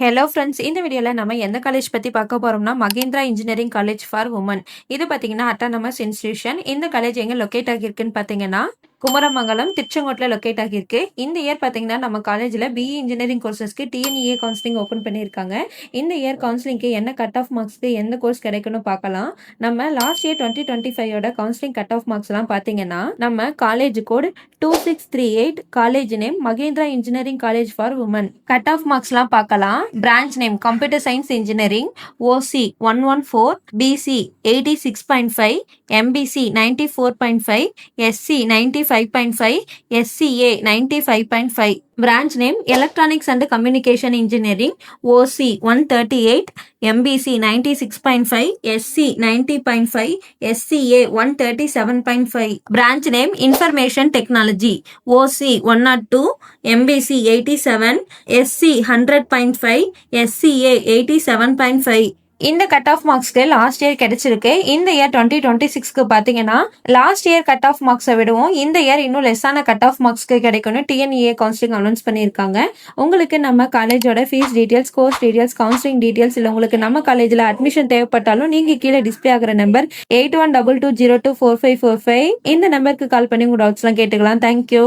Hello friends, இந்த வீடியோவில் நம்ம எந்த காலேஜ் பற்றி பார்க்க போகிறோம்னா Mahendra engineering college for women. இது பார்த்தீங்கன்னா அட்டானமஸ் இன்ஸ்டிடியூஷன். இந்த காலேஜ் எங்கே லொக்கேட் ஆகியிருக்குன்னு பார்த்தீங்கன்னா குமரமங்கலம், திருச்செங்கோட்டில் லொக்கேட் ஆகியிருக்கு. இந்த இயர் பார்த்தீங்கன்னா நம்ம காலேஜில் பிஇ இன்ஜினியரிங் கோர்சஸ்க்கு டிஎன்இஏ கவுன்சிலிங் ஓப்பன் பண்ணியிருக்காங்க. இந்த இயர் கவுன்சிலிங்க்கு என்ன கட் ஆஃப் மார்க்ஸ்க்கு எந்த கோர்ஸ் கிடைக்கும்னு பார்க்கலாம். நம்ம last year 2025 counselling cut off மார்க்ஸ்லாம் பார்த்தீங்கன்னா நம்ம college code 2638, college name Mahendra engineering college for women. Cut off மார்க்ஸ்லாம் பார்க்கலாம். Branch name computer science engineering, OC 114, BC 86.5, MBC 94.5, SC 95.5, SCA 95.5. Branch name Electronics and Communication Engineering, OC 138, MBC 96.5, SC 90.5, SCA 137.5. Branch name Information Technology, OC 102, MBC 87, SC 100.5, SCA 87.5. இந்த cut off மார்க்ஸ்க்கு last year கிடைச்சிருக்கு. இந்த year 2026க்கு பார்த்தீங்கன்னா last year cut off மார்க்ஸை விடவும் இந்த year இன்னும் லெஸ்ஸான cut off மார்க்ஸ்க்கு கிடைக்கும்னு TNEA counselling announce பண்ணியிருக்காங்க. உங்களுக்கு நம்ம காலேஜோட fees details, course details, counselling details இல்லை உங்களுக்கு நம்ம காலேஜில் அட்மிஷன் தேவைப்பட்டாலும் நீங்கள் கீழே டிஸ்பிளே ஆகிற நம்பர் 8122024545 இந்த நம்பருக்கு கால் பண்ணி உங்கள் டவுட்ஸ்லாம் கேட்டுக்கலாம். தேங்க்யூ.